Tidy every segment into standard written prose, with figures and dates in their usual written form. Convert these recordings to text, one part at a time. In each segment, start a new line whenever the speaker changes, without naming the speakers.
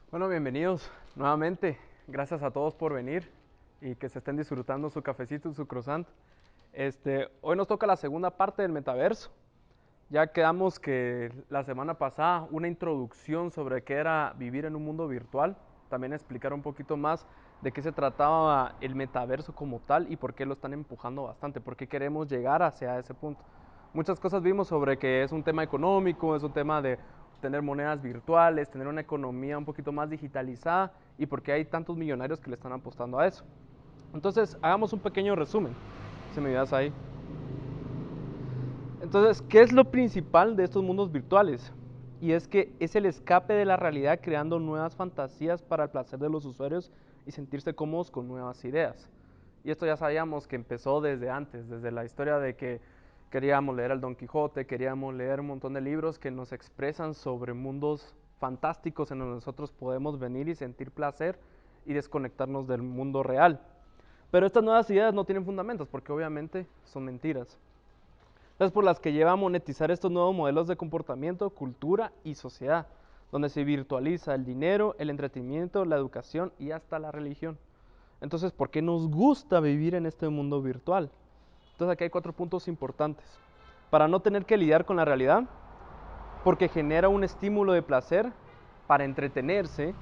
Bueno, bienvenidos nuevamente. Gracias a todos por venir y que se estén disfrutando su cafecito y su croissant. Hoy nos toca la segunda parte del metaverso. Ya quedamos que la semana pasada una introducción sobre qué era vivir en un mundo virtual, también explicar un poquito más de qué se trataba el metaverso como tal y por qué lo están empujando bastante, por qué queremos llegar hacia ese punto. Muchas cosas vimos sobre que es un tema económico, es un tema de tener monedas virtuales, tener una economía un poquito más digitalizada y por qué hay tantos millonarios que le están apostando a eso. Entonces, hagamos un pequeño resumen. Si me ayudas ahí. Entonces, ¿qué es lo principal de estos mundos virtuales? Y es que es el escape de la realidad creando nuevas fantasías para el placer de los usuarios y sentirse cómodos con nuevas ideas. Y esto ya sabíamos que empezó desde antes, desde la historia de que queríamos leer el Don Quijote, queríamos leer un montón de libros que nos expresan sobre mundos fantásticos en donde nosotros podemos venir y sentir placer y desconectarnos del mundo real. Pero estas nuevas ideas no tienen fundamentos porque obviamente son mentiras. Entonces, por las que lleva a monetizar estos nuevos modelos de comportamiento, cultura y sociedad, donde se virtualiza el dinero, el entretenimiento, la educación y hasta la religión. Entonces, ¿por qué nos gusta vivir en este mundo virtual? Entonces, aquí hay 4 puntos importantes. Para no tener que lidiar con la realidad, porque genera un estímulo de placer para entretenerse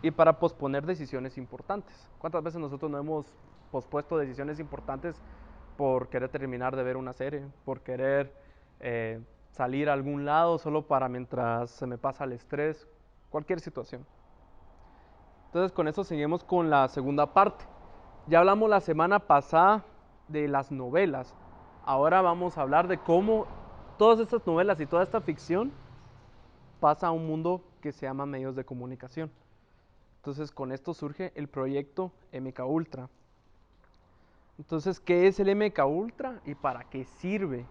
y para posponer decisiones importantes. ¿Cuántas veces nosotros no hemos pospuesto decisiones importantes por querer terminar de ver una serie, por querer salir a algún lado solo para mientras se me pasa el estrés, cualquier situación? Entonces con eso seguimos con la segunda parte. Ya hablamos la semana pasada de las novelas. Ahora vamos a hablar de cómo todas estas novelas y toda esta ficción pasa a un mundo que se llama medios de comunicación. Entonces con esto surge el proyecto MK Ultra. Entonces, ¿qué es el MK Ultra y para qué sirve?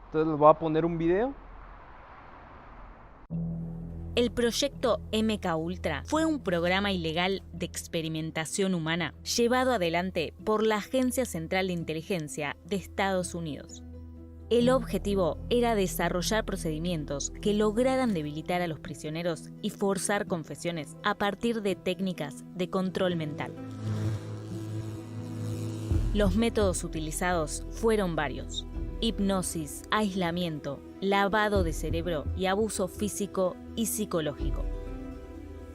Entonces les voy a poner un video.
El proyecto MK Ultra fue un programa ilegal de experimentación humana llevado adelante por la Agencia Central de Inteligencia de Estados Unidos. El objetivo era desarrollar procedimientos que lograran debilitar a los prisioneros y forzar confesiones a partir de técnicas de control mental. Los métodos utilizados fueron varios: hipnosis, aislamiento, lavado de cerebro y abuso físico y psicológico.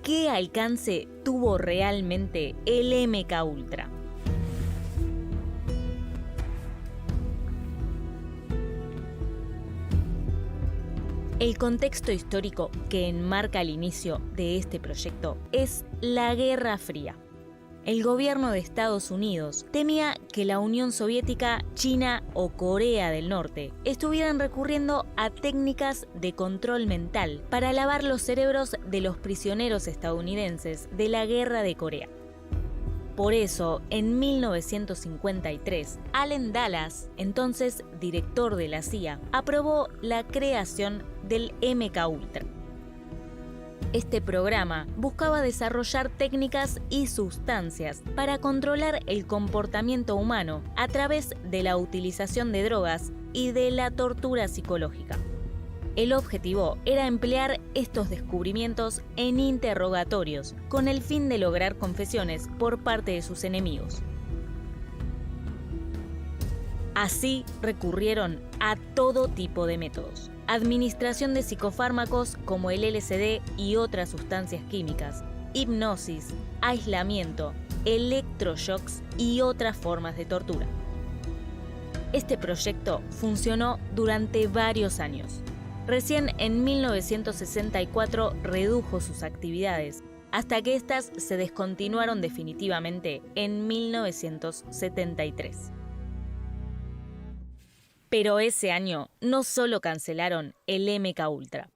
¿Qué alcance tuvo realmente el MK Ultra? El contexto histórico que enmarca el inicio de este proyecto es la Guerra Fría. El gobierno de Estados Unidos temía que la Unión Soviética, China o Corea del Norte estuvieran recurriendo a técnicas de control mental para lavar los cerebros de los prisioneros estadounidenses de la Guerra de Corea. Por eso, en 1953, Allen Dulles, entonces director de la CIA, aprobó la creación del MK Ultra. Este programa buscaba desarrollar técnicas y sustancias para controlar el comportamiento humano a través de la utilización de drogas y de la tortura psicológica. El objetivo era emplear estos descubrimientos en interrogatorios con el fin de lograr confesiones por parte de sus enemigos. Así recurrieron a todo tipo de métodos: administración de psicofármacos como el LSD y otras sustancias químicas, hipnosis, aislamiento, electroshocks y otras formas de tortura. Este proyecto funcionó durante varios años. Recién en 1964 redujo sus actividades, hasta que éstas se descontinuaron definitivamente en 1973. Pero ese año no solo cancelaron el MK Ultra.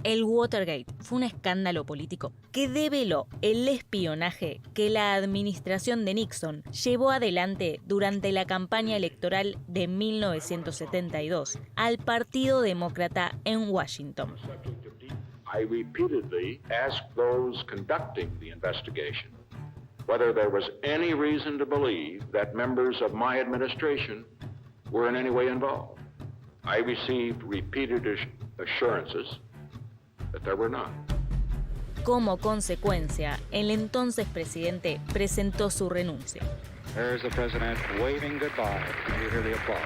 El Watergate fue un escándalo político que develó el espionaje que la administración de Nixon llevó adelante durante la campaña electoral de 1972 al Partido Demócrata en Washington.
I repeatedly asked those conducting the investigation whether there was any reason to believe that members of my administration were in any way involved. I received repeated assurances that there were not.
Como consecuencia, el entonces presidente presentó su renuncia.
There's the president waving goodbye. You hear the applause.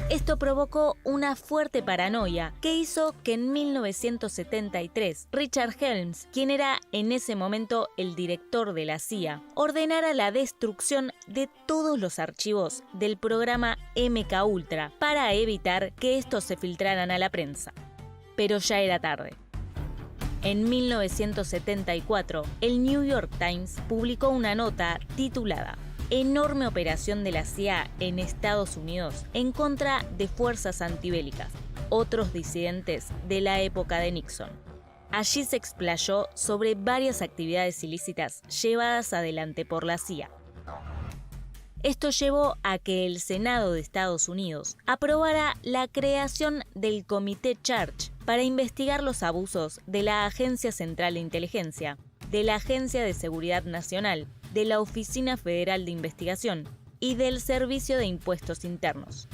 Esto provocó una fuerte paranoia que hizo que en 1973 Richard Helms, quien era en ese momento el director de la CIA, ordenara la destrucción de todos los archivos del programa MKUltra para evitar que estos se filtraran a la prensa. Pero ya era tarde. En 1974, el New York Times publicó una nota titulada Enorme operación de la CIA en Estados Unidos en contra de fuerzas antibélicas, otros disidentes de la época de Nixon. Allí se explayó sobre varias actividades ilícitas llevadas adelante por la CIA. Esto llevó a que el Senado de Estados Unidos aprobara la creación del Comité Church para investigar los abusos de la Agencia Central de Inteligencia, de la Agencia de Seguridad Nacional, de la Oficina Federal de Investigación y del Servicio de Impuestos Internos.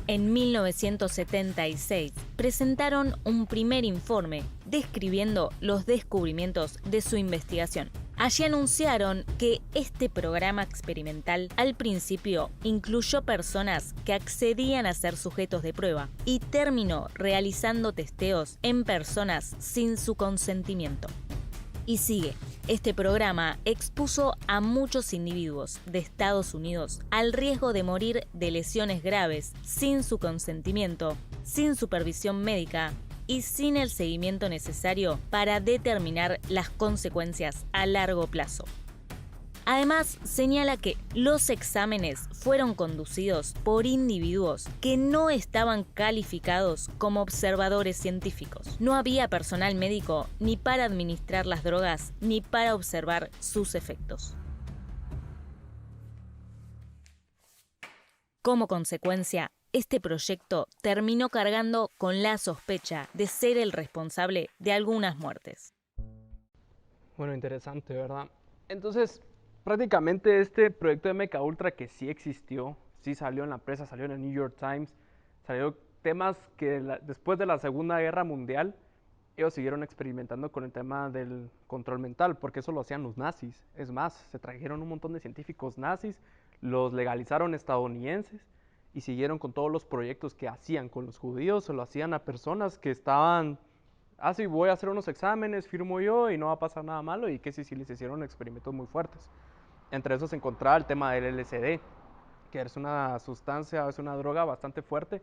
En 1976 presentaron un primer informe describiendo los descubrimientos de su investigación. Allí anunciaron que este programa experimental al principio incluyó personas que accedían a ser sujetos de prueba y terminó realizando testeos en personas sin su consentimiento. Y sigue. Este programa expuso a muchos individuos de Estados Unidos al riesgo de morir de lesiones graves sin su consentimiento, sin supervisión médica y sin el seguimiento necesario para determinar las consecuencias a largo plazo. Además, señala que los exámenes fueron conducidos por individuos que no estaban calificados como observadores científicos. No había personal médico ni para administrar las drogas ni para observar sus efectos. Como consecuencia, este proyecto terminó cargando con la sospecha de ser el responsable de algunas muertes.
Bueno, interesante, ¿verdad? Entonces, prácticamente este proyecto de MKUltra que sí existió, sí salió en la prensa, salió en el New York Times, salió temas que después de la Segunda Guerra Mundial ellos siguieron experimentando con el tema del control mental, porque eso lo hacían los nazis. Es más, se trajeron un montón de científicos nazis, los legalizaron estadounidenses y siguieron con todos los proyectos que hacían con los judíos, se lo hacían a personas que estaban, sí, voy a hacer unos exámenes, firmo yo y no va a pasar nada malo, y que sí les hicieron experimentos muy fuertes. Entre esos se encontraba el tema del LSD, que es una sustancia, es una droga bastante fuerte,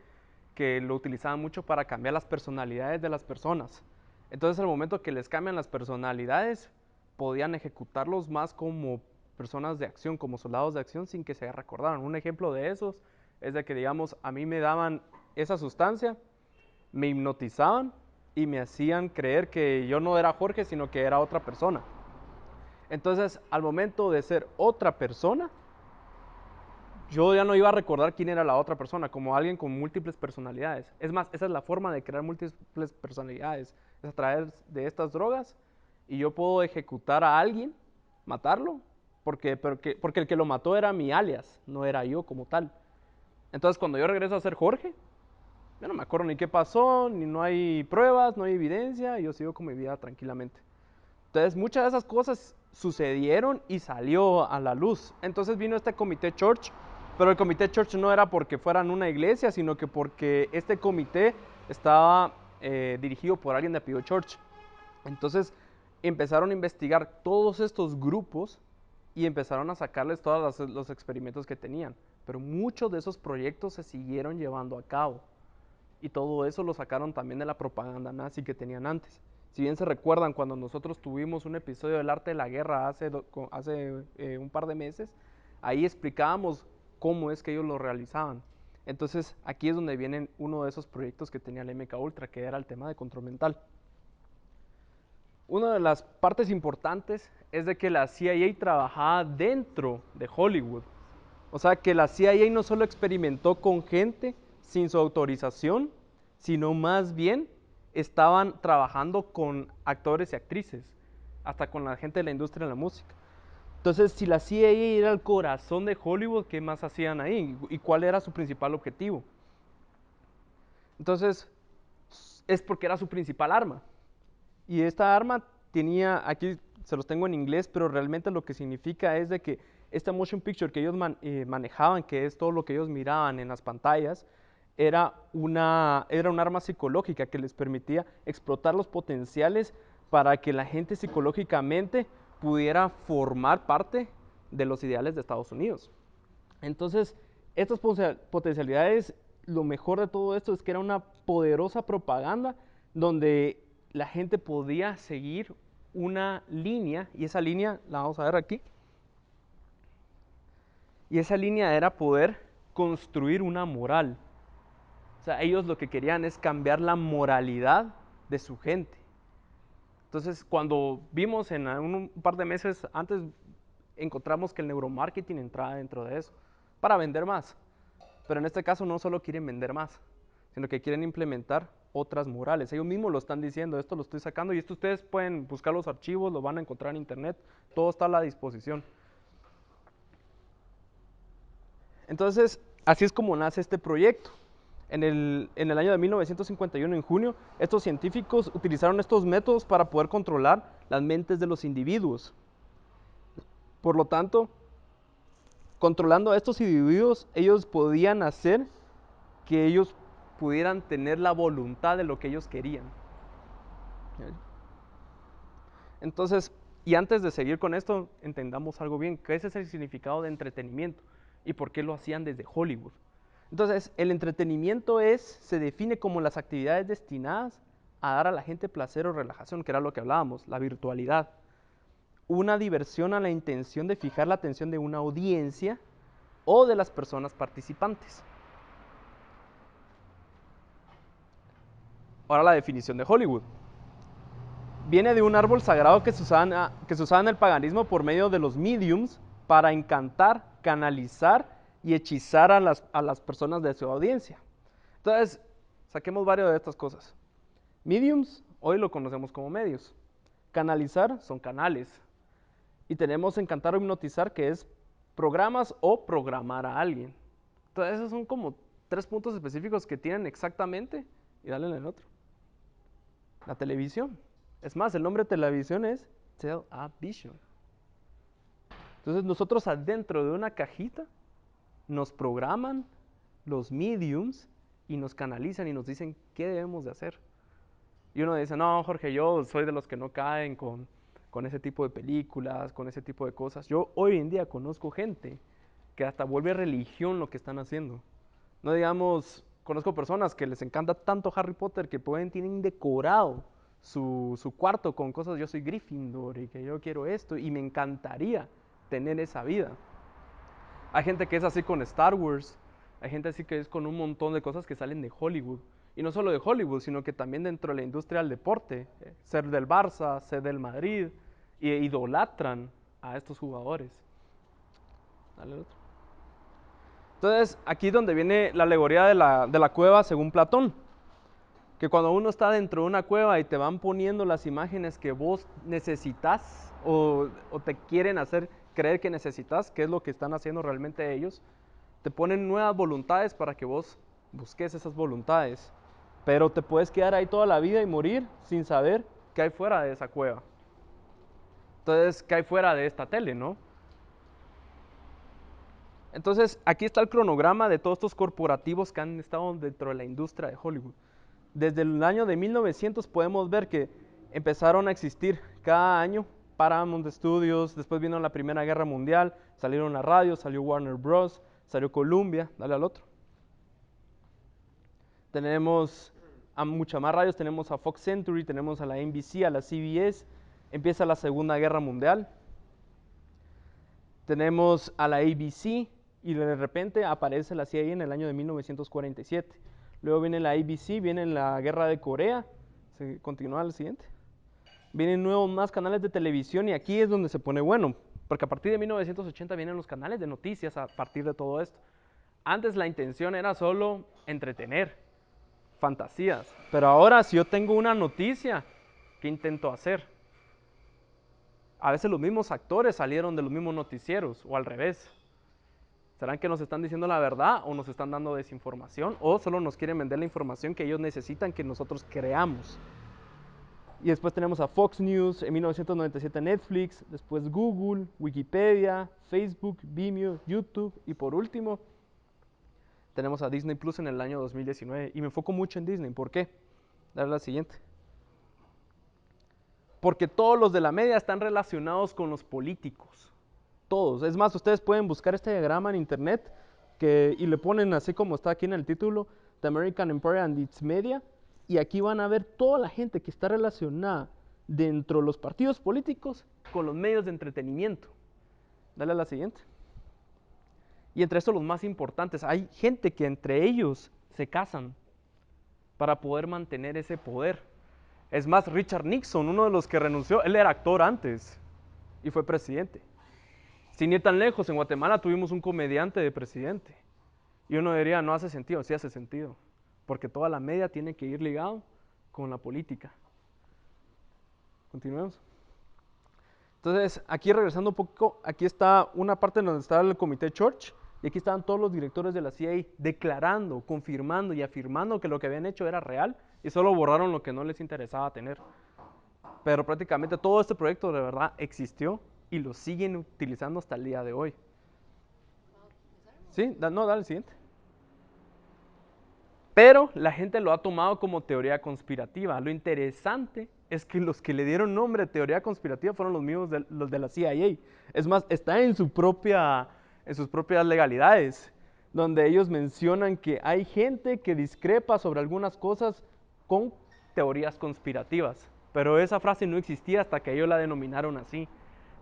que lo utilizaban mucho para cambiar las personalidades de las personas. Entonces, al momento que les cambian las personalidades, podían ejecutarlos más como personas de acción, como soldados de acción, sin que se recordaran. Un ejemplo de esos es de que, digamos, a mí me daban esa sustancia, me hipnotizaban y me hacían creer que yo no era Jorge, sino que era otra persona. Entonces, al momento de ser otra persona, yo ya no iba a recordar quién era la otra persona, como alguien con múltiples personalidades. Es más, esa es la forma de crear múltiples personalidades, es a través de estas drogas, y yo puedo ejecutar a alguien, matarlo, porque el que lo mató era mi alias, no era yo como tal. Entonces, cuando yo regreso a ser Jorge, yo no me acuerdo ni qué pasó, ni no hay pruebas, no hay evidencia, y yo sigo con mi vida tranquilamente. Entonces, muchas de esas cosas sucedieron y salió a la luz. Entonces vino este Comité Church, pero el Comité Church no era porque fueran una iglesia, sino que porque este comité estaba dirigido por alguien de apellido Church. Entonces empezaron a investigar todos estos grupos y empezaron a sacarles todos los experimentos que tenían. Pero muchos de esos proyectos se siguieron llevando a cabo. Y todo eso lo sacaron también de la propaganda nazi que tenían antes. Si bien se recuerdan, cuando nosotros tuvimos un episodio del arte de la guerra hace un par de meses, ahí explicábamos cómo es que ellos lo realizaban. Entonces, aquí es donde viene uno de esos proyectos que tenía el MKUltra, que era el tema de control mental. Una de las partes importantes es de que la CIA trabajaba dentro de Hollywood. O sea, que la CIA no solo experimentó con gente sin su autorización, sino más bien estaban trabajando con actores y actrices, hasta con la gente de la industria de la música. Entonces, si la CIA era el corazón de Hollywood, ¿qué más hacían ahí? ¿Y cuál era su principal objetivo? Entonces, es porque era su principal arma. Y esta arma tenía, aquí se los tengo en inglés, pero realmente lo que significa es de que esta motion picture que ellos manejaban, que es todo lo que ellos miraban en las pantallas, era un arma psicológica que les permitía explotar los potenciales para que la gente psicológicamente pudiera formar parte de los ideales de Estados Unidos. Entonces, estas potencialidades, lo mejor de todo esto es que era una poderosa propaganda donde la gente podía seguir una línea, y esa línea la vamos a ver aquí, y esa línea era poder construir una moral. O sea, ellos lo que querían es cambiar la moralidad de su gente. Entonces, cuando vimos en un par de meses antes, encontramos que el neuromarketing entraba dentro de eso, para vender más. Pero en este caso no solo quieren vender más, sino que quieren implementar otras morales. Ellos mismos lo están diciendo, esto lo estoy sacando, y esto ustedes pueden buscar los archivos, lo van a encontrar en internet, todo está a la disposición. Entonces, así es como nace este proyecto. En el año de 1951, en junio, estos científicos utilizaron estos métodos para poder controlar las mentes de los individuos. Por lo tanto, controlando a estos individuos, ellos podían hacer que ellos pudieran tener la voluntad de lo que ellos querían. Entonces, y antes de seguir con esto, entendamos algo bien, que ese es el significado de entretenimiento y por qué lo hacían desde Hollywood. Entonces, el entretenimiento se define como las actividades destinadas a dar a la gente placer o relajación, que era lo que hablábamos, la virtualidad. Una diversión a la intención de fijar la atención de una audiencia o de las personas participantes. Ahora la definición de Hollywood. Viene de un árbol sagrado que se usaba en el paganismo por medio de los mediums para encantar, canalizar y hechizar a las personas de su audiencia. Entonces, saquemos varias de estas cosas. Mediums, hoy lo conocemos como medios. Canalizar son canales. Y tenemos encantar o hipnotizar, que es programas o programar a alguien. Entonces, esos son como 3 puntos específicos que tienen exactamente, y dale en el otro. La televisión. Es más, el nombre de televisión es television. Entonces, nosotros adentro de una cajita nos programan los mediums y nos canalizan y nos dicen qué debemos de hacer. Y uno dice, no, Jorge, yo soy de los que no caen con ese tipo de películas, con ese tipo de cosas. Yo hoy en día conozco gente que hasta vuelve religión lo que están haciendo. No digamos, conozco personas que les encanta tanto Harry Potter que tienen decorado su cuarto con cosas, yo soy Gryffindor y que yo quiero esto y me encantaría tener esa vida. Hay gente que es así con Star Wars, hay gente así que es con un montón de cosas que salen de Hollywood. Y no solo de Hollywood, sino que también dentro de la industria del deporte. Ser del Barça, ser del Madrid, e idolatran a estos jugadores. Dale otro. Entonces, aquí es donde viene la alegoría de la cueva según Platón. Que cuando uno está dentro de una cueva y te van poniendo las imágenes que vos necesitas o te quieren hacer creer que necesitas, que es lo que están haciendo realmente ellos, te ponen nuevas voluntades para que vos busques esas voluntades. Pero te puedes quedar ahí toda la vida y morir sin saber qué hay fuera de esa cueva. Entonces, ¿qué hay fuera de esta tele, no? Entonces, aquí está el cronograma de todos estos corporativos que han estado dentro de la industria de Hollywood. Desde el año de 1900 podemos ver que empezaron a existir cada año Paramount Studios, después vino la Primera Guerra Mundial, salieron las radios, salió Warner Bros., salió Columbia, dale al otro. Tenemos a muchas más radios, tenemos a Fox Century, tenemos a la NBC, a la CBS, empieza la Segunda Guerra Mundial. Tenemos a la ABC y de repente aparece la CIA en el año de 1947. Luego viene la ABC, viene la Guerra de Corea, se continúa el siguiente. Vienen nuevos más canales de televisión y aquí es donde se pone bueno, porque a partir de 1980 vienen los canales de noticias a partir de todo esto. Antes la intención era solo entretener, fantasías, pero ahora si yo tengo una noticia, ¿qué intento hacer? A veces los mismos actores salieron de los mismos noticieros o al revés. ¿Serán que nos están diciendo la verdad o nos están dando desinformación o solo nos quieren vender la información que ellos necesitan que nosotros creamos? Y después tenemos a Fox News, en 1997 Netflix, después Google, Wikipedia, Facebook, Vimeo, YouTube y por último tenemos a Disney Plus en el año 2019. Y me enfoco mucho en Disney. ¿Por qué? Dale la siguiente. Porque todos los de la media están relacionados con los políticos. Todos. Es más, ustedes pueden buscar este diagrama en internet y le ponen así como está aquí en el título, The American Empire and its Media. Y aquí van a ver toda la gente que está relacionada dentro de los partidos políticos con los medios de entretenimiento. Dale a la siguiente. Y entre estos los más importantes, hay gente que entre ellos se casan para poder mantener ese poder. Es más, Richard Nixon, uno de los que renunció, él era actor antes y fue presidente. Sin ir tan lejos, en Guatemala tuvimos un comediante de presidente. Y uno diría, no hace sentido, sí hace sentido. Porque toda la media tiene que ir ligado con la política. Continuemos. Entonces, aquí regresando un poco, aquí está una parte donde está el comité Church, y aquí estaban todos los directores de la CIA declarando, confirmando y afirmando que lo que habían hecho era real, y solo borraron lo que no les interesaba tener. Pero prácticamente todo este proyecto de verdad existió, y lo siguen utilizando hasta el día de hoy. ¿Sí? No, dale el siguiente. Pero la gente lo ha tomado como teoría conspirativa. Lo interesante es que los que le dieron nombre a teoría conspirativa fueron los mismos los de la CIA. Es más, está en sus propias legalidades, donde ellos mencionan que hay gente que discrepa sobre algunas cosas con teorías conspirativas. Pero esa frase no existía hasta que ellos la denominaron así.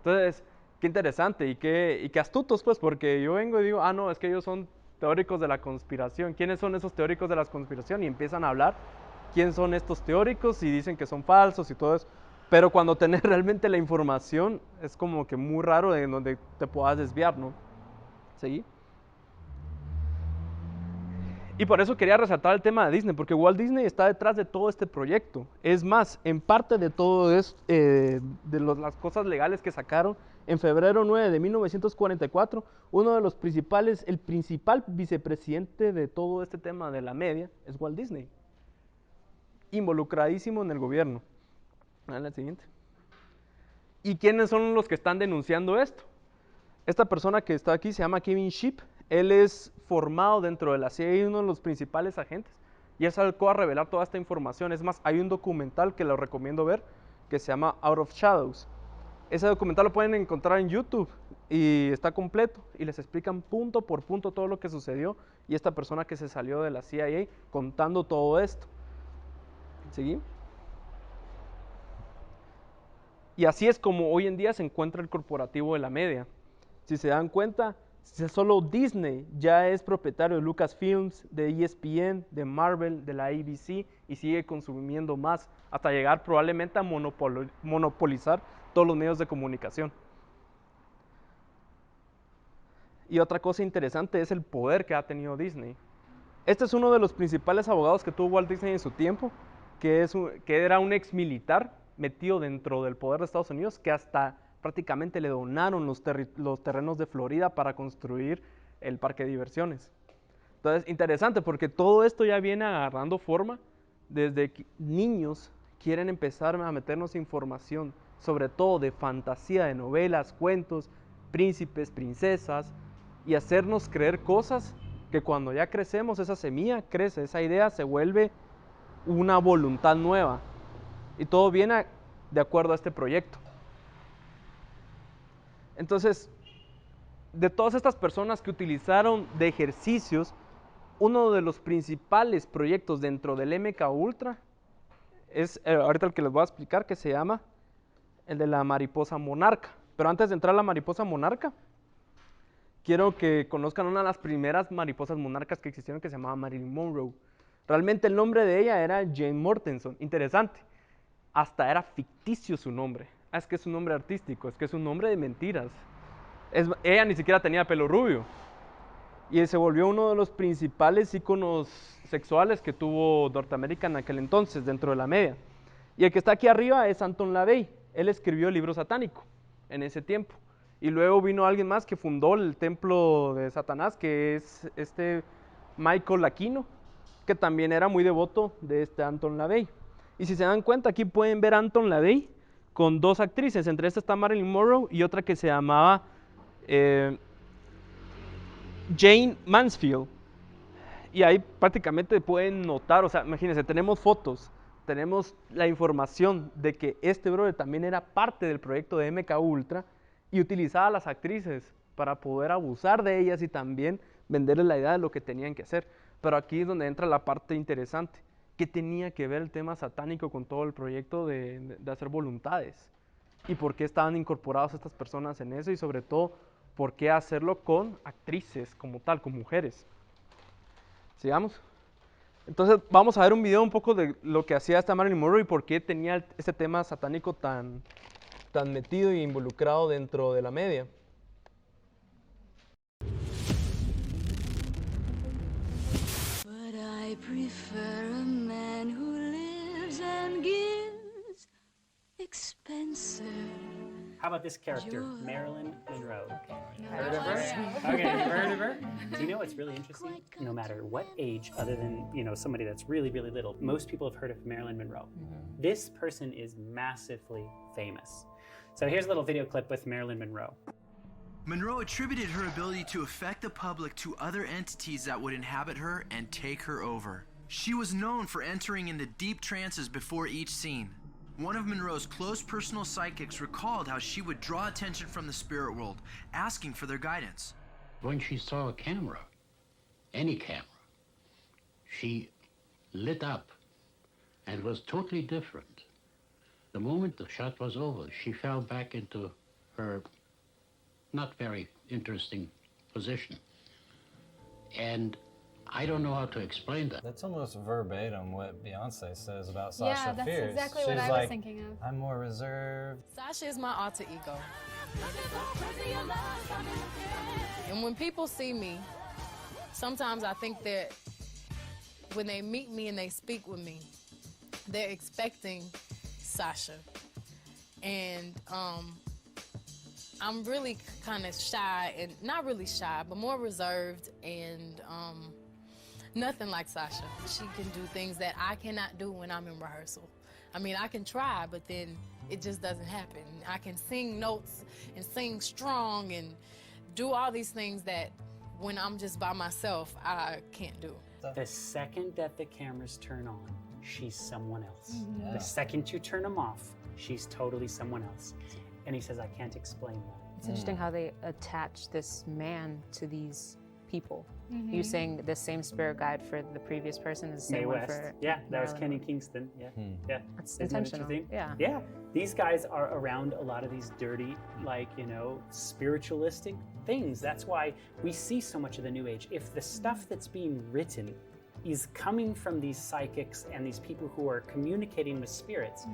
Entonces, qué interesante y qué astutos, pues, porque yo vengo y digo, no, es que ellos son teóricos de la conspiración. ¿Quiénes son esos teóricos de la conspiración? Y empiezan a hablar quién son estos teóricos y dicen que son falsos y todo eso. Pero cuando tenés realmente la información, es como que muy raro en donde te puedas desviar, ¿no? ¿Sí? Y por eso quería resaltar el tema de Disney, porque Walt Disney está detrás de todo este proyecto. Es más, en parte de todo esto, las cosas legales que sacaron, en febrero 9 de 1944, el principal vicepresidente de todo este tema de la media es Walt Disney, involucradísimo en el gobierno. La siguiente. ¿Y quiénes son los que están denunciando esto? Esta persona que está aquí se llama Kevin Shipp. Él es formado dentro de la CIA y uno de los principales agentes. Y él salió a revelar toda esta información. Es más, hay un documental que lo recomiendo ver que se llama Out of Shadows. Ese documental lo pueden encontrar en YouTube y está completo y les explican punto por punto todo lo que sucedió y esta persona que se salió de la CIA contando todo esto. ¿Sí? Y así es como hoy en día se encuentra el corporativo de la media. Si se dan cuenta, solo Disney ya es propietario de Lucasfilms, de ESPN, de Marvel, de la ABC y sigue consumiendo más hasta llegar probablemente a monopolizar todos los medios de comunicación. Y otra cosa interesante es el poder que ha tenido Disney. Este es uno de los principales abogados que tuvo Walt Disney en su tiempo, que era un ex militar metido dentro del poder de Estados Unidos, que hasta prácticamente le donaron los terrenos de Florida para construir el parque de diversiones. Entonces, interesante porque todo esto ya viene agarrando forma desde que niños quieren empezar a meternos información, sobre todo de fantasía, de novelas, cuentos, príncipes, princesas, y hacernos creer cosas que cuando ya crecemos, esa semilla crece, esa idea se vuelve una voluntad nueva. Y todo viene de acuerdo a este proyecto. Entonces, de todas estas personas que utilizaron de ejercicios, uno de los principales proyectos dentro del MK Ultra es ahorita el que les voy a explicar, que se llama el de la mariposa monarca. Pero antes de entrar a la mariposa monarca, quiero que conozcan una de las primeras mariposas monarcas que existieron, que se llamaba Marilyn Monroe. Realmente el nombre de ella era Jane Mortenson. Interesante. Hasta era ficticio su nombre. Es que es un nombre artístico, es que es un nombre de mentiras. Ella ni siquiera tenía pelo rubio. Y se volvió uno de los principales íconos sexuales que tuvo Norteamérica en aquel entonces, dentro de la media. Y el que está aquí arriba es Anton LaVey. Él escribió el libro satánico en ese tiempo. Y luego vino alguien más que fundó el templo de Satanás, que es Michael Aquino, que también era muy devoto de Anton LaVey. Y si se dan cuenta, aquí pueden ver a Anton LaVey con dos actrices, entre estas está Marilyn Monroe y otra que se llamaba Jane Mansfield. Y ahí prácticamente pueden notar, o sea, imagínense, tenemos fotos, tenemos la información de que este brother también era parte del proyecto de MK Ultra y utilizaba a las actrices para poder abusar de ellas y también venderles la idea de lo que tenían que hacer. Pero aquí es donde entra la parte interesante. ¿Qué tenía que ver el tema satánico con todo el proyecto de hacer voluntades? ¿Y por qué estaban incorporadas estas personas en eso? Y sobre todo, ¿por qué hacerlo con actrices como tal, con mujeres? Sigamos. Entonces vamos a ver un video un poco de lo que hacía esta Marilyn Monroe y por qué tenía este tema satánico tan metido e involucrado dentro de la media.
But I prefer a man who lives and gives expensive.
How about this character, Marilyn Monroe? Heard of her? Okay, you've heard of her? Do you know what's really interesting? No matter what age, other than somebody that's really, really little, most people have heard of Marilyn Monroe. This person is massively famous. So here's a little video clip with Marilyn Monroe.
Monroe attributed her ability to affect the public to other entities that would inhabit her and take her over. She was known for entering into deep trances before each scene. One of Monroe's close personal psychics recalled how she would draw attention from the spirit world, asking for their guidance.
When she saw a camera, any camera, she lit up and was totally different. The moment the shot was over, she fell back into her not very interesting position. And I don't know how to explain that.
That's almost verbatim what Beyonce says about Sasha
Yeah, that's
Fierce.
exactly
She's
what I was
like,
thinking of.
I'm more reserved.
Sasha is my alter ego. And when people see me, sometimes I think that when they meet me and they speak with me, they're expecting Sasha. And I'm really kind of shy, and not really shy, but more reserved, and nothing like Sasha. She can do things that I cannot do when I'm in rehearsal. I mean, I can try, but then it just doesn't happen. I can sing notes and sing strong and do all these things that when I'm just by myself, I can't do.
The second that the cameras turn on, she's someone else.
Yeah.
The second you turn them off, she's totally someone else. And he says, I can't explain that.
It's interesting how they attach this man to these people. You're saying the same spirit guide for the previous person is the same
Mae
one
West.
for
Yeah, that was
Marilyn
Kenny
Monroe.
Kingston. Yeah, yeah.
That's
Isn't that
intentional.
interesting?
Yeah.
Yeah. These guys are around a lot of these dirty, spiritualistic things. That's why we see so much of the New Age. If the stuff that's being written is coming from these psychics and these people who are communicating with spirits,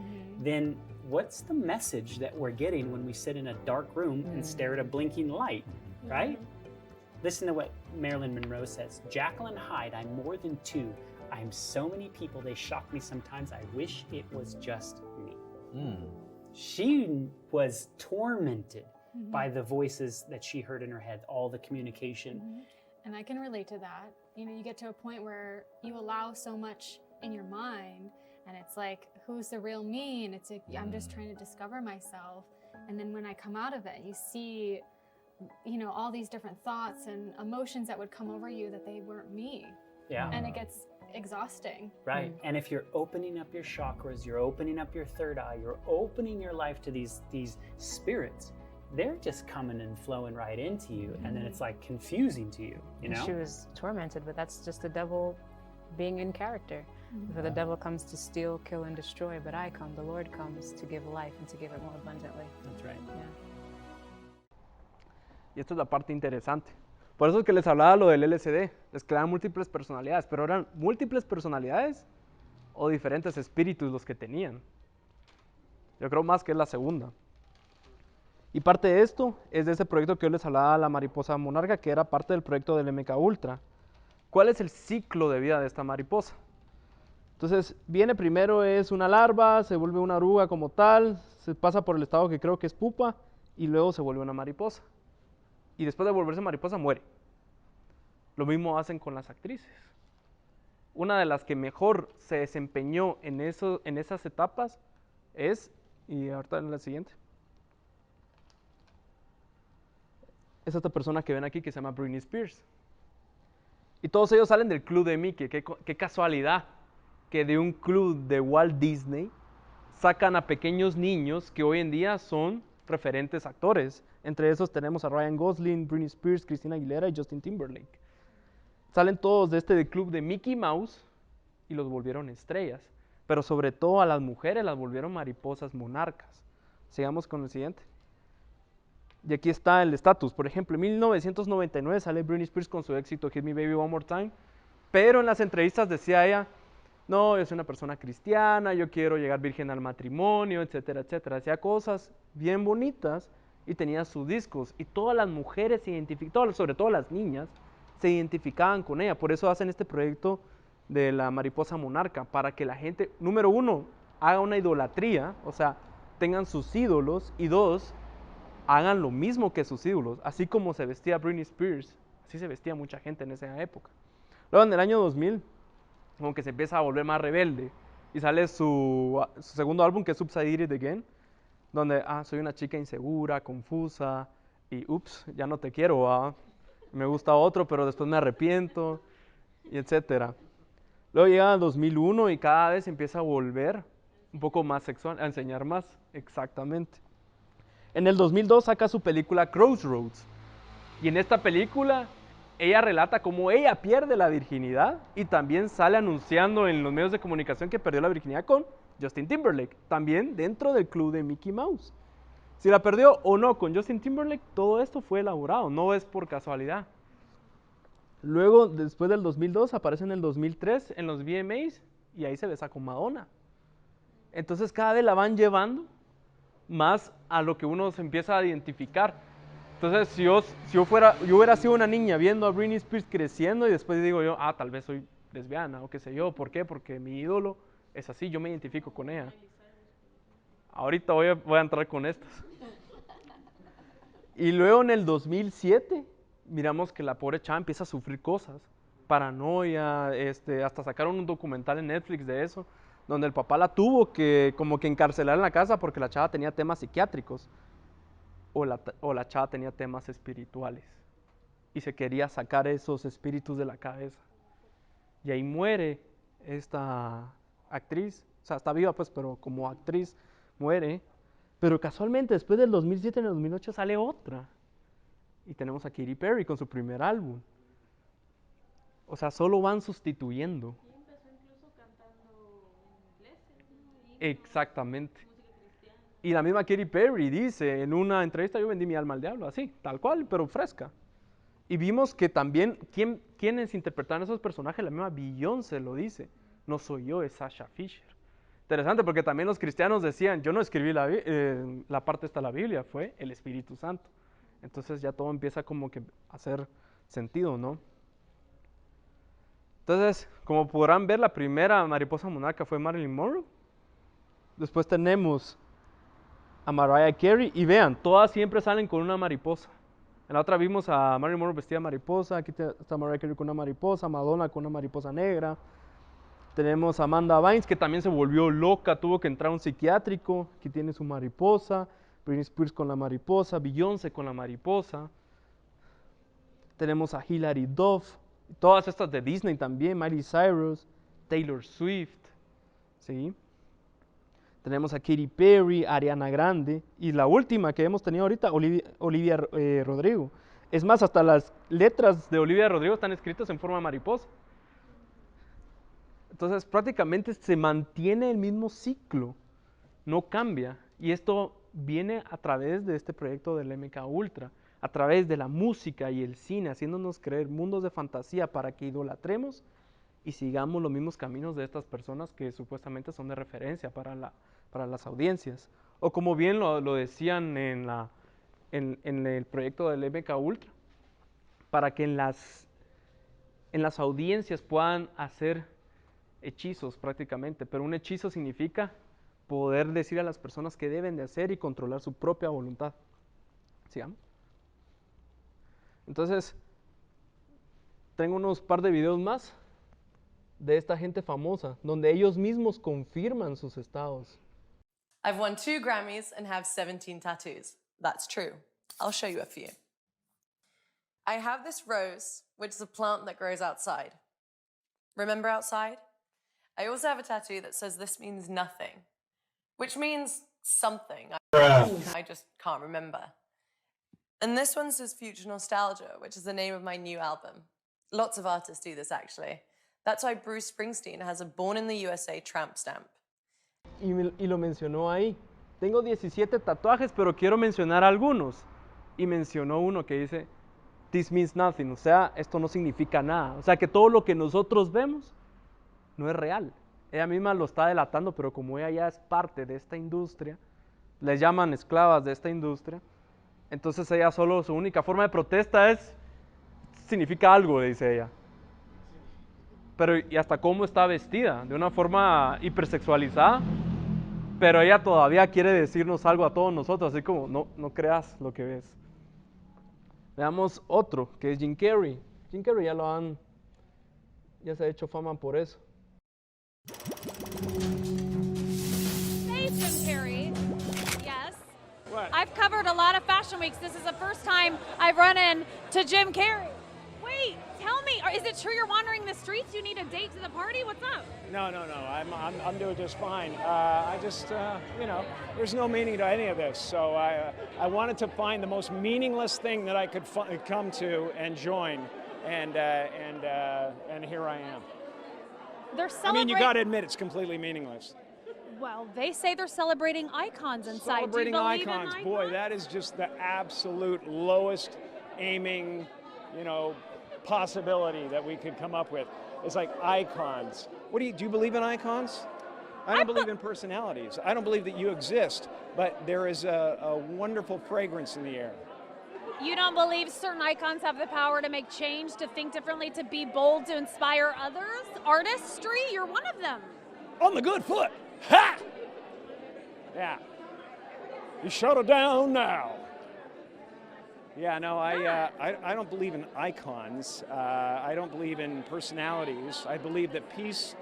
then what's the message that we're getting when we sit in a dark room and stare at a blinking light, right? Listen to what Marilyn Monroe says. Jacqueline Hyde, I'm more than two. I am so many people, they shock me sometimes. I wish it was just me. She was tormented by the voices that she heard in her head, all the communication.
And I can relate to that. You get to a point where you allow so much in your mind, and it's like, who's the real me? And it's like, I'm just trying to discover myself. And then when I come out of it, you see, all these different thoughts and emotions that would come over you that they weren't me.
Yeah.
And it gets exhausting.
Right. And if you're opening up your chakras, you're opening up your third eye, you're opening your life to these spirits, they're just coming and flowing right into you. And then it's like confusing to you,
She was tormented, but that's just the devil being in character. For the devil comes to steal, kill, and destroy, but I come, the Lord comes to give life and to give it more abundantly.
That's right.
Yeah.
Y esta es la parte interesante. Por eso es que les hablaba lo del LSD. Les creaban múltiples personalidades, pero eran múltiples personalidades o diferentes espíritus los que tenían. Yo creo más que es la segunda. Y parte de esto es de ese proyecto que yo les hablaba, la mariposa monarca, que era parte del proyecto del MK Ultra. ¿Cuál es el ciclo de vida de esta mariposa? Entonces, viene primero, es una larva, se vuelve una oruga como tal, se pasa por el estado que creo que es pupa, y luego se vuelve una mariposa. Y después de volverse mariposa, muere. Lo mismo hacen con las actrices. Una de las que mejor se desempeñó en esas etapas es, y ahorita en la siguiente, es esta persona que ven aquí que se llama Britney Spears. Y todos ellos salen del club de Mickey. Qué casualidad que de un club de Walt Disney sacan a pequeños niños que hoy en día son referentes actores. Entre esos tenemos a Ryan Gosling, Britney Spears, Christina Aguilera y Justin Timberlake. Salen todos de del club de Mickey Mouse y los volvieron estrellas. Pero sobre todo a las mujeres las volvieron mariposas monarcas. Sigamos con el siguiente. Y aquí está el estatus. Por ejemplo, en 1999 sale Britney Spears con su éxito Hit Me Baby One More Time. Pero en las entrevistas decía ella, no, yo soy una persona cristiana, yo quiero llegar virgen al matrimonio, etcétera, etcétera. Hacía cosas bien bonitas y tenía sus discos. Y todas las mujeres se identificaban, sobre todo las niñas, se identificaban con ella. Por eso hacen este proyecto de la mariposa monarca, para que la gente, número uno, haga una idolatría, o sea, tengan sus ídolos, y dos, hagan lo mismo que sus ídolos. Así como se vestía Britney Spears, así se vestía mucha gente en esa época. Luego en el año 2000, como que se empieza a volver más rebelde, y sale su segundo álbum, que es Upside It Again, donde, soy una chica insegura, confusa, y ups, ya no te quiero, me gusta otro, pero después me arrepiento, y etcétera. Luego llega el 2001 y cada vez empieza a volver un poco más sexual, a enseñar más, exactamente. En el 2002 saca su película Crossroads, y en esta película ella relata cómo ella pierde la virginidad y también sale anunciando en los medios de comunicación que perdió la virginidad con Justin Timberlake, también dentro del club de Mickey Mouse. Si la perdió o no con Justin Timberlake, todo esto fue elaborado, no es por casualidad. Luego, después del 2002, aparece en el 2003 en los VMAs y ahí se besa con Madonna. Entonces cada vez la van llevando más a lo que uno se empieza a identificar. Entonces, si yo hubiera sido una niña viendo a Britney Spears creciendo y después digo yo, tal vez soy lesbiana o qué sé yo. ¿Por qué? Porque mi ídolo es así, yo me identifico con ella. Ahorita voy a entrar con estas. Y luego en el 2007 miramos que la pobre chava empieza a sufrir cosas, paranoia, hasta sacaron un documental en Netflix de eso, donde el papá la tuvo que como que encarcelar en la casa porque la chava tenía temas psiquiátricos o la chava tenía temas espirituales y se quería sacar esos espíritus de la cabeza. Y ahí muere esta actriz, o sea, está viva pues, pero como actriz muere. Pero casualmente después del 2007, en el 2008 sale otra. Y tenemos a Katy Perry con su primer álbum. O sea, solo van sustituyendo.
Y empezó incluso cantando en inglés, ¿no?
Exactamente. Y la misma Katy Perry dice en una entrevista, yo vendí mi alma al diablo, así, tal cual, pero fresca. Y vimos que también, ¿quiénes interpretaron esos personajes? La misma Beyoncé lo dice. No soy yo, es Sasha Fisher. Interesante porque también los cristianos decían, yo no escribí la parte esta de la Biblia, fue el Espíritu Santo. Entonces ya todo empieza como que a hacer sentido, ¿no? Entonces, como podrán ver, la primera mariposa monarca fue Marilyn Monroe. Después tenemos a Mariah Carey y vean, todas siempre salen con una mariposa. En la otra vimos a Marilyn Monroe vestida de mariposa, aquí está Mariah Carey con una mariposa, Madonna con una mariposa negra. Tenemos a Amanda Bynes, que también se volvió loca, tuvo que entrar a un psiquiátrico. Aquí tiene su mariposa. Britney Spears con la mariposa. Beyoncé con la mariposa. Tenemos a Hilary Duff. Todas estas de Disney también. Miley Cyrus, Taylor Swift. ¿Sí? Tenemos a Katy Perry, Ariana Grande. Y la última que hemos tenido ahorita, Olivia Rodrigo. Es más, hasta las letras de Olivia Rodrigo están escritas en forma de mariposa. Entonces prácticamente se mantiene el mismo ciclo, no cambia. Y esto viene a través de este proyecto del MK Ultra, a través de la música y el cine, haciéndonos creer mundos de fantasía para que idolatremos y sigamos los mismos caminos de estas personas que supuestamente son de referencia para las audiencias. O como bien lo decían en el proyecto del MK Ultra, para que en las audiencias puedan hacer hechizos prácticamente, pero un hechizo significa poder decir a las personas qué deben de hacer y controlar su propia voluntad. Sigamos. Entonces, tengo unos par de videos más de esta gente famosa, donde ellos mismos confirman sus estados.
I've won 2 Grammys and have 17 tattoos. That's true. I'll show you a few. I have this rose, which is a plant that grows outside. Remember outside? I also have a tattoo that says this means nothing, which means something. I just can't remember. And this one says Future Nostalgia, which is the name of my new album. Lots of artists do this, actually. That's why Bruce Springsteen has a Born in the USA tramp stamp.
Y lo mencionó ahí. Tengo 17 tatuajes, pero quiero mencionar algunos. Y mencionó uno que dice, this means nothing, o sea, esto no significa nada. O sea, que todo lo que nosotros vemos no es real. Ella misma lo está delatando, pero como ella ya es parte de esta industria, les llaman esclavas de esta industria, entonces ella solo, su única forma de protesta significa algo, dice ella. Pero y hasta cómo está vestida, de una forma hipersexualizada, pero ella todavía quiere decirnos algo a todos nosotros, así como, no creas lo que ves. Veamos otro, que es Jim Carrey. Jim Carrey ya se ha hecho fama por eso.
Hey, Jim Carrey. Yes.
What?
I've covered a lot of fashion weeks. This is the first time I've run into Jim Carrey. Wait, tell me, is it true you're wandering the streets? You need a date to the party? What's up?
No. I'm doing just fine. I just, there's no meaning to any of this. So I wanted to find the most meaningless thing that I could come to and join, and here I am.
They're
I
celebrating.
mean, you got to admit it's completely meaningless.
Well, they say they're celebrating icons inside.
Celebrating
Do you believe
icons,
in
boy, that is just the absolute lowest aiming, possibility that we could come up with. It's like icons. Do you believe in icons? I don't believe in personalities. I don't believe that you exist, but there is a wonderful fragrance in the air.
You don't believe certain icons have the power to make change, to think differently, to be bold, to inspire others? Artistry, you're one of them.
On the good foot. Ha! Yeah. You shut it down now. Yeah, no, I don't believe in icons. I don't believe in personalities. I believe that peace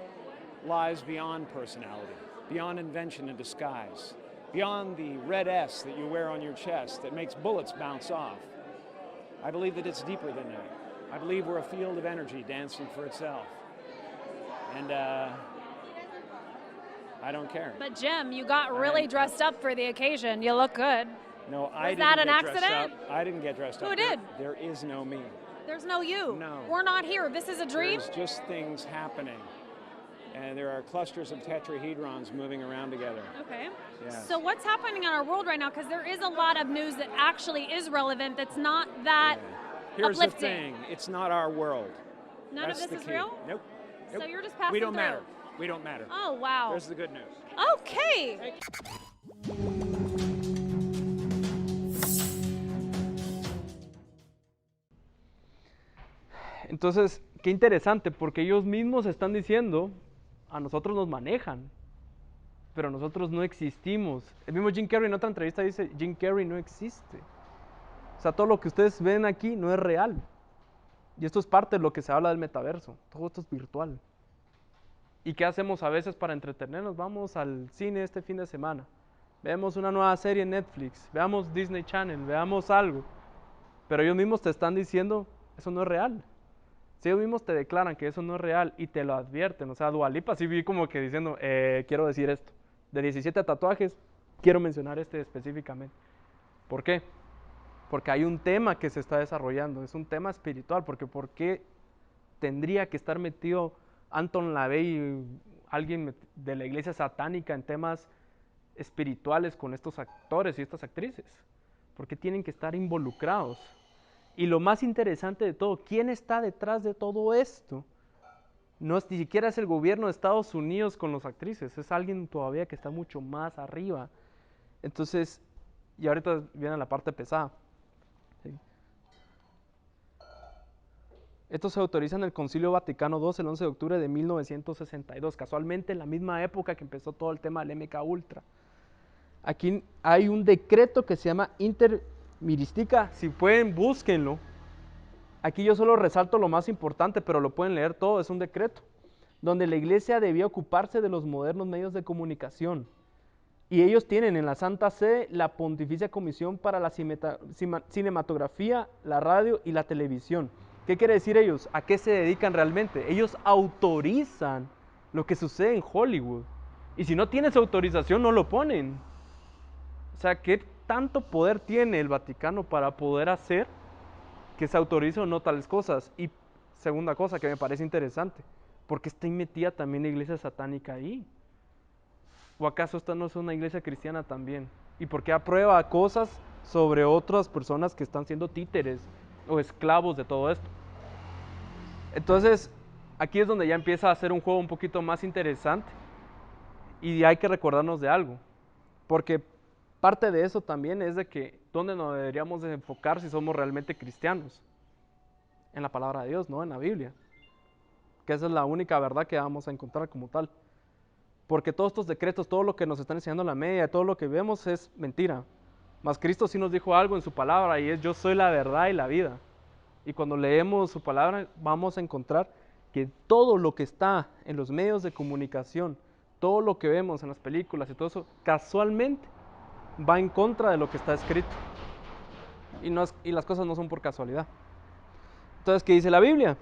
lies beyond personality, beyond invention and disguise, beyond the red S that you wear on your chest that makes bullets bounce off. I believe that it's deeper than that. I believe we're a field of energy dancing for itself. And I don't care.
But Jim, you got really dressed up for the occasion. You look good.
No, I didn't
that an
get dressed
accident?
up. I didn't get dressed up.
Who did?
There is no me.
There's no you.
No.
We're not here. This is a dream?
There's just things happening. And there are clusters of tetrahedrons moving around together.
Okay.
Yes.
So what's happening in our world right now? Because there is a lot of news that actually is relevant that's not that
Here's the
uplifting.
thing. It's not our world.
None
That's
of this
the
is
key.
real?
Nope.
So
Nope.
you're just passing
We don't
through.
matter. We don't matter.
Oh, wow.
There's the good news.
Okay.
Entonces, qué interesante, porque ellos mismos están diciendo, a nosotros nos manejan, pero nosotros no existimos. El mismo Jim Carrey en otra entrevista dice, Jim Carrey no existe. O sea, todo lo que ustedes ven aquí no es real. Y esto es parte de lo que se habla del metaverso. Todo esto es virtual. ¿Y qué hacemos a veces para entretenernos? Vamos al cine este fin de semana. Vemos una nueva serie en Netflix. Veamos Disney Channel. Veamos algo. Pero ellos mismos te están diciendo, eso no es real. Si ellos mismos te declaran que eso no es real y te lo advierten. O sea, Dua Lipa sí vi como que diciendo, quiero decir esto. De 17 tatuajes, quiero mencionar este específicamente. ¿Por qué? Porque hay un tema que se está desarrollando. Es un tema espiritual. Porque ¿por qué tendría que estar metido Anton LaVey, alguien de la iglesia satánica, en temas espirituales con estos actores y estas actrices? ¿Por qué tienen que estar involucrados? Y lo más interesante de todo, ¿quién está detrás de todo esto? No es, ni siquiera es el gobierno de Estados Unidos con las actrices, es alguien todavía que está mucho más arriba. Entonces, y ahorita viene la parte pesada. ¿Sí? Esto se autoriza en el Concilio Vaticano II el 11 de octubre de 1962, casualmente en la misma época que empezó todo el tema del MK Ultra. Aquí hay un decreto que se llama Miristica, si pueden, búsquenlo. Aquí yo solo resalto lo más importante, pero lo pueden leer todo, es un decreto, donde la iglesia debía ocuparse de los modernos medios de comunicación. Y ellos tienen en la Santa Sede la Pontificia Comisión para la Cinematografía, la radio y la televisión. ¿Qué quiere decir ellos? ¿A qué se dedican realmente? Ellos autorizan lo que sucede en Hollywood. Y si no tiene su autorización, no lo ponen. O sea, ¿qué tanto poder tiene el Vaticano para poder hacer que se autorice o no tales cosas? Y segunda cosa que me parece interesante, ¿por qué está metida también la iglesia satánica ahí? ¿O acaso esta no es una iglesia cristiana también? ¿Y por qué aprueba cosas sobre otras personas que están siendo títeres o esclavos de todo esto? Entonces, aquí es donde ya empieza a ser un juego un poquito más interesante y hay que recordarnos de algo, porque parte de eso también es de que ¿dónde nos deberíamos de enfocar si somos realmente cristianos? En la palabra de Dios, no en la Biblia, que esa es la única verdad que vamos a encontrar como tal. Porque todos estos decretos, todo lo que nos están enseñando la media, todo lo que vemos es mentira. Mas Cristo sí nos dijo algo en su palabra y es: yo soy la verdad y la vida. Y cuando leemos su palabra vamos a encontrar que todo lo que está en los medios de comunicación, todo lo que vemos en las películas y todo eso, casualmente va en contra de lo que está escrito. Y las cosas no son por casualidad. Entonces, ¿qué dice la Biblia?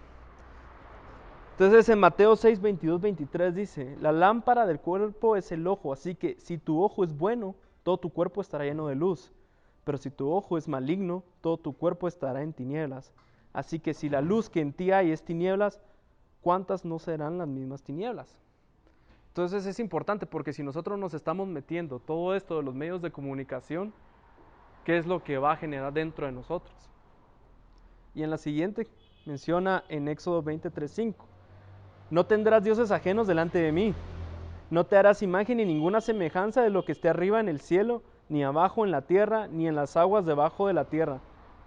Entonces en Mateo 6, 22, 23 dice: la lámpara del cuerpo es el ojo, así que si tu ojo es bueno, todo tu cuerpo estará lleno de luz. Pero si tu ojo es maligno, todo tu cuerpo estará en tinieblas. Así que si la luz que en ti hay es tinieblas, ¿cuántas no serán las mismas tinieblas? Entonces es importante, porque si nosotros nos estamos metiendo todo esto de los medios de comunicación, ¿qué es lo que va a generar dentro de nosotros? Y en la siguiente menciona en Éxodo 23:5: no tendrás dioses ajenos delante de mí. No te harás imagen ni ninguna semejanza de lo que esté arriba en el cielo, ni abajo en la tierra, ni en las aguas debajo de la tierra.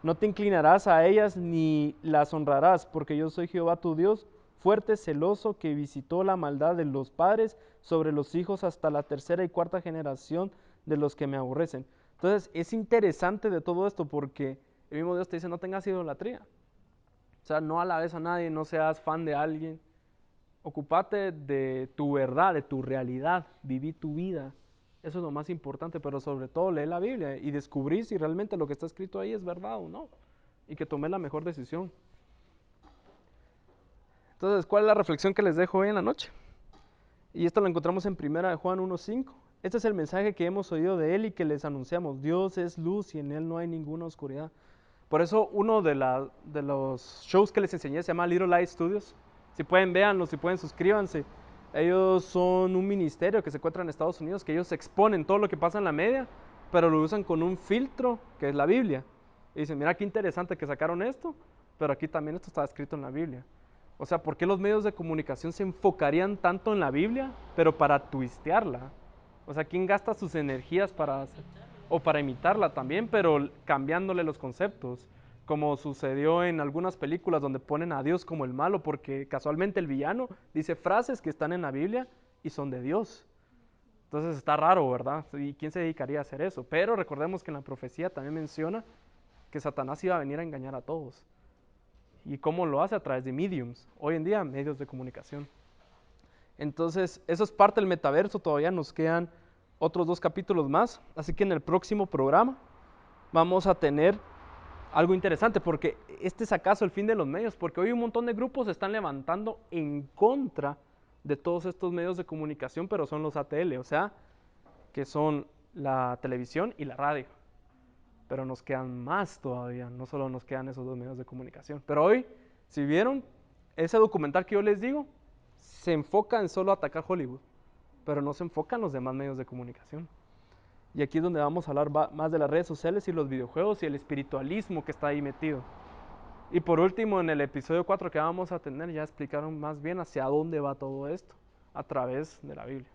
No te inclinarás a ellas ni las honrarás, porque yo soy Jehová tu Dios, fuerte, celoso, que visitó la maldad de los padres sobre los hijos hasta la tercera y cuarta generación de los que me aborrecen. Entonces es interesante de todo esto, porque el mismo Dios te dice: no tengas idolatría. O sea, no alabes a nadie, no seas fan de alguien. Ocúpate de tu verdad, de tu realidad, viví tu vida. Eso es lo más importante, pero sobre todo lee la Biblia y descubrí si realmente lo que está escrito ahí es verdad o no, y que tomé la mejor decisión. Entonces, ¿cuál es la reflexión que les dejo hoy en la noche? Y esto lo encontramos en 1 Juan 1:5. Este es el mensaje que hemos oído de Él y que les anunciamos: Dios es luz y en Él no hay ninguna oscuridad. Por eso uno de los shows que les enseñé se llama Little Light Studios. Si pueden, véanlo, si pueden, suscríbanse. Ellos son un ministerio que se encuentra en Estados Unidos, que ellos exponen todo lo que pasa en la media, pero lo usan con un filtro que es la Biblia. Y dicen: mira qué interesante que sacaron esto, pero aquí también esto está escrito en la Biblia. O sea, ¿por qué los medios de comunicación se enfocarían tanto en la Biblia, pero para twistearla? O sea, ¿quién gasta sus energías para hacer? O para imitarla también, pero cambiándole los conceptos, como sucedió en algunas películas donde ponen a Dios como el malo, porque casualmente el villano dice frases que están en la Biblia y son de Dios. Entonces está raro, ¿verdad? ¿Y quién se dedicaría a hacer eso? Pero recordemos que en la profecía también menciona que Satanás iba a venir a engañar a todos. ¿Y cómo lo hace? A través de mediums. Hoy en día, medios de comunicación. Entonces, eso es parte del metaverso. Todavía nos quedan otros 2 capítulos más. Así que en el próximo programa vamos a tener algo interesante, porque este es acaso el fin de los medios, porque hoy un montón de grupos se están levantando en contra de todos estos medios de comunicación, pero son los ATL, o sea, que son la televisión y la radio. Pero nos quedan más todavía, no solo nos quedan esos 2 medios de comunicación. Pero hoy, si vieron, ese documental que yo les digo, se enfoca en solo atacar Hollywood, pero no se enfoca en los demás medios de comunicación. Y aquí es donde vamos a hablar más de las redes sociales y los videojuegos y el espiritualismo que está ahí metido. Y por último, en el episodio 4 que vamos a tener, ya explicaron más bien hacia dónde va todo esto, a través de la Biblia.